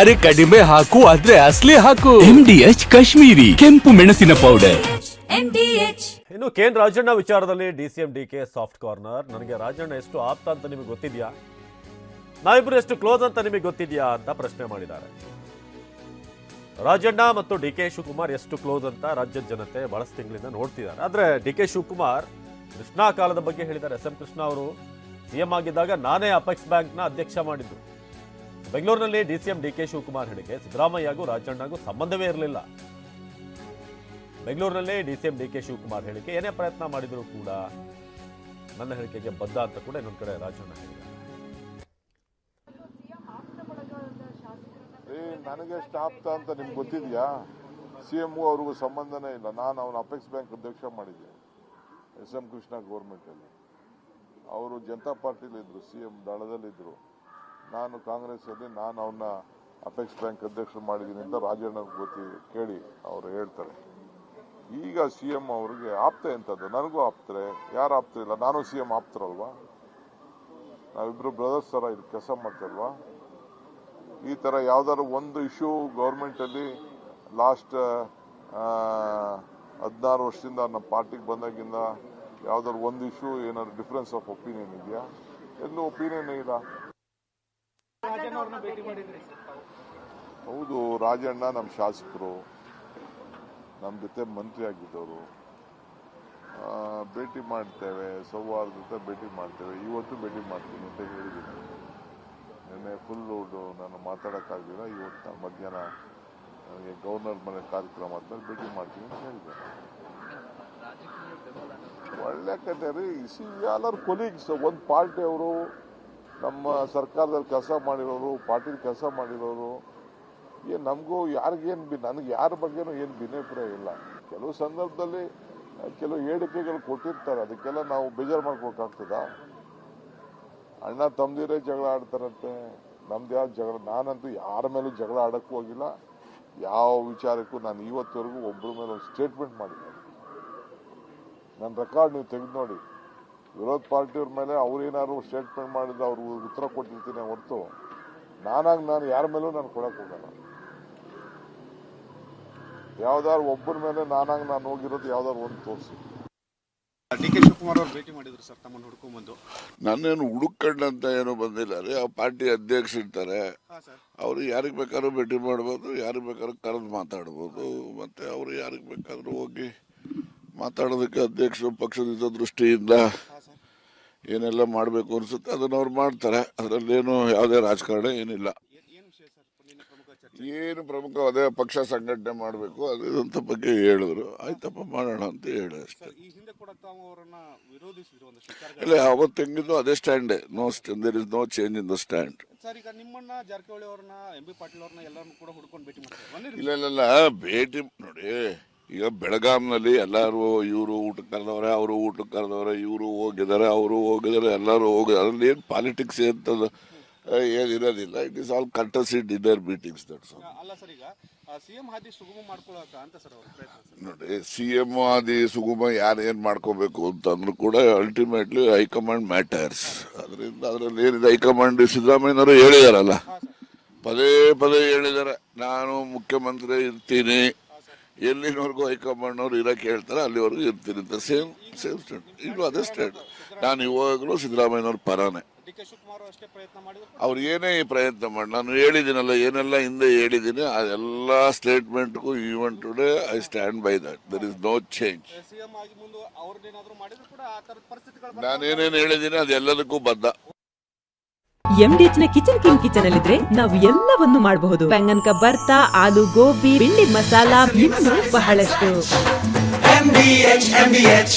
ಅರೆ ಕಡಿಮೆ ಹಾಕು ಆದ್ರೆ ಅಸ್ಲಿ ಹಾಕು. MDH ಕಾಶ್ಮೀರಿ ಕೆಂಪು ಮೆಣಸಿನ ಪೌಡರ್. ಇನ್ನು ಕೇಂದ್ರ ರಾಜಣ್ಣ ವಿಚಾರದಲ್ಲಿ DCM DK ಸಾಫ್ಟ್ ಕಾರ್ನರ್. ನನಗೆ ರಾಜಣ್ಣ ಎಷ್ಟು ಆಪ್ತ ಅಂತ ನಿಮಗೆ ಗೊತ್ತಿದ್ಯಾ, ನಾವಿಬ್ರು ಎಷ್ಟು ಕ್ಲೋಸ್ ಅಂತ ನಿಮಗೆ ಗೊತ್ತಿದ್ಯಾ ಅಂತ ಪ್ರಶ್ನೆ ಮಾಡಿದ್ದಾರೆ. ರಾಜಣ್ಣ ಮತ್ತು DK ಶಿವಕುಮಾರ್ ಎಷ್ಟು ಕ್ಲೋಸ್ ಅಂತ ರಾಜ್ಯದ ಜನತೆ ಬಹಳಷ್ಟು ತಿಂಗಳಿಂದ ನೋಡ್ತಿದ್ದಾರೆ. ಆದ್ರೆ DK ಶಿವಕುಮಾರ್ ಕೃಷ್ಣಾ ಕಾಲದ ಬಗ್ಗೆ ಹೇಳಿದ್ದಾರೆ. SM ಕೃಷ್ಣ ಅವರು CM ಆಗಿದ್ದಾಗ ನಾನೇ ಅಪೆಕ್ಸ್ ಬ್ಯಾಂಕ್ನ ಅಧ್ಯಕ್ಷ ಮಾಡಿದ್ದು. ಬೆಂಗಳೂರಿನಲ್ಲಿ DCM DK ಶಿವಕುಮಾರ್ ಹೇಳಿಕೆ ಸಿದ್ದರಾಮಯ್ಯಗೂ ರಾಜಣ್ಣಗೂ ಸಂಬಂಧವೇ ಇರಲಿಲ್ಲ. ಬೆಂಗಳೂರಿನಲ್ಲಿ DCM DK ಶಿವಕುಮಾರ್ ಹೇಳಿಕೆ ಏನೇ ಪ್ರಯತ್ನ ಮಾಡಿದ್ರು ಕೂಡ ನನ್ನ ಹೇಳಿಕೆಗೆ ಬದ್ಧ ಅಂತ ಕೂಡ ಇನ್ನೊಂದು ಕಡೆ ರಾಜಣ್ಣ ಹೇಳಿದ್ದಾರೆ. ನನಗೆ ಎಷ್ಟು ಆಪ್ತ ಅಂತ ನಿಮ್ಗೆ ಗೊತ್ತಿದ್ಯಾ? CM ಅವ್ರಿಗೂ ಸಂಬಂಧನೇ ಇಲ್ಲ. ನಾನು ಅವನ ಅಪೆಕ್ಸ್ ಬ್ಯಾಂಕ್ ಅಧ್ಯಕ್ಷ ಮಾಡಿದ್ದೆ SM ಕೃಷ್ಣ ಗೌರ್ಮೆಂಟಲ್ಲಿ. ಅವರು ಜನತಾ ಪಾರ್ಟಿಲಿದ್ದರು, CM ದಳದಲ್ಲಿದ್ದರು. ನಾನು ಕಾಂಗ್ರೆಸ್ಸಲ್ಲಿ ನಾನು ಅವನ್ನ ಅಪೆಕ್ಸ್ ಬ್ಯಾಂಕ್ ಅಧ್ಯಕ್ಷ ಮಾಡಿದ್ದೀನಿ ಅಂತ ರಾಜಣ್ಣ ಕೇಳಿ ಅವರು ಹೇಳ್ತಾರೆ. ಈಗ CM ಅವ್ರಿಗೆ ಆಪ್ತ ಎಂಥದ್ದು? ನನಗೂ ಆಪ್ತರೆ, ಯಾರು ಆಪ್ತ ಇಲ್ಲ? ನಾನು CM ಆಪ್ತರಲ್ವಾ? ನಾವಿಬ್ರು ಬ್ರದರ್ಸ್ ಥರ ಇದು ಕೆಲಸ ಮಾಡ್ತಾರಲ್ವಾ? ಈ ಥರ ಯಾವ್ದಾದ್ರು ಒಂದು ಇಶ್ಯೂ ಗೌರ್ಮೆಂಟಲ್ಲಿ ಲಾಸ್ಟ್ 16 ವರ್ಷದಿಂದ ನಮ್ಮ ಪಾರ್ಟಿಗೆ ಬಂದಾಗಿಂದ ಯಾವ್ದಾದ್ರು ಒಂದು ಇಶ್ಯೂ ಏನಾದ್ರು ಡಿಫ್ರೆನ್ಸ್ ಆಫ್ ಒಪಿನಿಯನ್ ಇದೆಯಾ? ಎಲ್ಲೂ ಒಪಿನಿಯನ್ ಇಲ್ಲ. ಹೌದು, ರಾಜಣ್ಣ ನಮ್ಮ ಶಾಸಕರು, ನಮ್ಮ ಜೊತೆ ಮಂತ್ರಿ ಆಗಿದ್ದವರು. ಭೇಟಿ ಮಾಡ್ತೇವೆ, ಸೌಹಾರ್ದತೆ ಭೇಟಿ ಮಾಡ್ತೇವೆ. ಇವತ್ತು ಭೇಟಿ ಮಾಡ್ತೀನಿ ಅಂತ ಹೇಳಿದ್ದೀನಿ. ನಿನ್ನೆ ಫುಲ್ಲು ನಾನು ಮಾತಾಡೋಕ್ಕಾಗಲಿಲ್ಲ. ಇವತ್ತು ನಾನು ಮಧ್ಯಾಹ್ನ ನನಗೆ ಗವರ್ನರ್ ಮನೆ ಕಾರ್ಯಕ್ರಮ ಆದ್ಮೇಲೆ ಭೇಟಿ ಮಾಡ್ತೀನಿ ಅಂತ ಹೇಳಿದ್ದೆ. ಒಳ್ಳೆ ಕತೆ ರೀ. ಎಲ್ಲರೂ ಕೊಲೀಗ್ಸ್, ಒಂದು ಪಾರ್ಟಿಯವರು, ನಮ್ಮ ಸರ್ಕಾರದಲ್ಲಿ ಕೆಲಸ ಮಾಡಿರೋರು, ಪಾರ್ಟಿಲಿ ಕೆಲಸ ಮಾಡಿರೋರು. ಏನು ನಮಗೂ ಯಾರಿಗೇನು ನನಗೆ ಯಾರ ಬಗ್ಗೆನೂ ಏನು ಭಿನ್ನಾಭಿಪ್ರಾಯ ಇಲ್ಲ. ಕೆಲವು ಸಂದರ್ಭದಲ್ಲಿ ಕೆಲವು ಹೇಳಿಕೆಗಳು ಕೊಟ್ಟಿರ್ತಾರೆ, ಅದಕ್ಕೆಲ್ಲ ನಾವು ಬೇಜಾರು ಮಾಡ್ಕೊಳಕ್ಕಾಗ್ತದ? ಅಣ್ಣ ತಮ್ಮದಿರೇ ಜಗಳ ಆಡ್ತಾರಂತೆ, ನಮ್ದು ಯಾವ ಜಗಳ? ನಾನಂತೂ ಯಾರ ಮೇಲೂ ಜಗಳ ಆಡೋಕ್ಕೂ ಹೋಗಿಲ್ಲ. ಯಾವ ವಿಚಾರಕ್ಕೂ ನಾನು ಇವತ್ತವರೆಗೂ ಒಬ್ಬರ ಮೇಲೆ ಒಂದು ಸ್ಟೇಟ್ಮೆಂಟ್ ಮಾಡಿಲ್ಲ. ನನ್ನ ರೆಕಾರ್ಡ್ ನೀವು ತೆಗೆದು ನೋಡಿ. ವಿರೋಧ ಪಾರ್ಟಿಯವ್ರ ಮೇಲೆ ಅವ್ರೇನಾದ್ರು ಸ್ಟೇಟ್ಮೆಂಟ್ ಮಾಡಿದ್ರೆ ಅವ್ರಿಗೆ ಉತ್ತರ ಕೊಟ್ಟಿರ್ತೀನಿ ಹೊರತು ನಾನು ಯಾರ ಮೇಲೂ ನಾನು ಕೊಡಕ್ಕೆ ಹೋಗಲ್ಲ. ಯಾವ್ದಾದ್ರು ಒಬ್ಬರ ಮೇಲೆ ನಾನು ಹೋಗಿರೋದು ಯಾವ್ದಾದ್ರು ಒಂದು ತೋರಿಸಿ. DK ಶಿವಕುಮಾರ್ ಅವರು ಭೇಟಿ ಮಾಡಿದ್ರು ಸರ್, ತಮ್ಮನ್ನು ಹುಡುಕೊಂಡ್ಬಂದು. ನನ್ನೇನು ಹುಡುಕಂಡಂತ ಏನೂ ಬಂದಿಲ್ಲ ರೀ. ಆ ಪಾರ್ಟಿ ಅಧ್ಯಕ್ಷ ಇರ್ತಾರೆ, ಅವರು ಯಾರಿಗೆ ಬೇಕಾದ್ರೂ ಭೇಟಿ ಮಾಡ್ಬೋದು, ಯಾರಿಗೆ ಬೇಕಾದ್ರೂ ಕರೆದು ಮಾತಾಡ್ಬೋದು. ಮತ್ತೆ ಅವರು ಯಾರಿಗೆ ಬೇಕಾದ್ರೂ ಹೋಗಿ ಮಾತಾಡೋದಕ್ಕೆ ಅಧ್ಯಕ್ಷರು ಪಕ್ಷದ ದೃಷ್ಟಿಯಿಂದ ಏನೆಲ್ಲ ಮಾಡಬೇಕು ಅನ್ಸುತ್ತೆ ಅದನ್ನ ಅವ್ರು ಮಾಡ್ತಾರೆ. ಅದರಲ್ಲೇನು ಯಾವುದೇ ರಾಜಕಾರಣ ಏನಿಲ್ಲ. ಏನು ಪ್ರಮುಖ ಅದೇ ಪಕ್ಷ ಸಂಘಟನೆ ಮಾಡಬೇಕು ಅದಂತ ಬಗ್ಗೆ ಹೇಳಿದ್ರು. ಆಯ್ತಪ್ಪ ಮಾಡೋಣ ಅಂತ ಹೇಳಿ ಅಷ್ಟೇ. ಇಲ್ಲ, ಅವತ್ತು ಹೆಂಗಿದ್ದು ಅದೇ ಸ್ಟ್ಯಾಂಡೇ. There is no change in the stand. ಇಲ್ಲ ಭೇಟಿ ನೋಡಿ. ಈಗ ಬೆಳಗಾಂನಲ್ಲಿ ಎಲ್ಲರೂ ಇವರು ಊಟಕ್ಕೆ ಕರೆದವ್ರೆ, ಅವರು ಊಟಕ್ಕೆ ಕರೆದವ್ರೆ, ಇವರು ಹೋಗಿದ್ದಾರೆ, ಅವರು ಹೋಗಿದ್ದಾರೆ, ಎಲ್ಲರೂ ಹೋಗಿದ್ದಾರೆ. ಅದ್ರಲ್ಲಿ ಏನು ಪಾಲಿಟಿಕ್ಸ್ ಅಂತದ್ದು ಏನಿರೋದಿಲ್ಲ. It is all courtesy dinner meetings. ನೋಡಿ, CM ಆದಿ ಸುಗಮ ಯಾರೇನು ಮಾಡ್ಕೋಬೇಕು ಅಂತಂದ್ರು ಕೂಡ ಅಲ್ಟಿಮೇಟ್ಲಿ ಹೈಕಮಾಂಡ್ ಮ್ಯಾಟರ್ಸ್. ಅದರಿಂದ ಅದರಲ್ಲಿ ಏನಿದೆ, ಹೈಕಮಾಂಡ್ ಸಿದ್ದರಾಮಯ್ಯನವರು ಹೇಳಿದಾರಲ್ಲ, ಪದೇ ಪದೇ ಹೇಳಿದ್ದಾರೆ, ನಾನು ಮುಖ್ಯಮಂತ್ರಿ ಇರ್ತೀನಿ, ಎಲ್ಲಿನವರೆಗೂ ಹೈಕಮಾಂಡ್ನವ್ರು ಇರಕ್ಕೆ ಹೇಳ್ತಾರೆ ಅಲ್ಲಿವರೆಗೂ ಇರ್ತೀನಿ ಅಂತ. Same stand. ಈಗಲೂ ಅದೇ ಸ್ಟ್ಯಾಂಡ್. ನಾನು ಇವಾಗಲೂ ಸಿದ್ದರಾಮಯ್ಯನವ್ರ ಪರಾನೆ. ಅವ್ರು ಏನೇ ಪ್ರಯತ್ನ ಮಾಡಿ, ನಾನು ಹೇಳಿದ್ದೀನಲ್ಲ, ಏನೆಲ್ಲ ಹಿಂದೆ ಹೇಳಿದ್ದೀನಿ ಅದೆಲ್ಲ ಸ್ಟೇಟ್ಮೆಂಟ್ಗೂ even today I stand by that. There is no change. ನಾನೇನೇನು ಹೇಳಿದ್ದೀನಿ ಅದೆಲ್ಲದಕ್ಕೂ ಬದ್ಧ. MDH ನ ಕಿಚನ್ ಅಲ್ಲಿದ್ರೆ ನಾವು ಎಲ್ಲವನ್ನು ಮಾಡಬಹುದು. ಬೆಂಗನ್ ಕ ಬರ್ತಾ, ಆಲೂ ಗೋಬಿ, ಭಿಂಡಿ ಮಸಾಲಾ, ಇನ್ನೂ ಬಹಳಷ್ಟು. MDH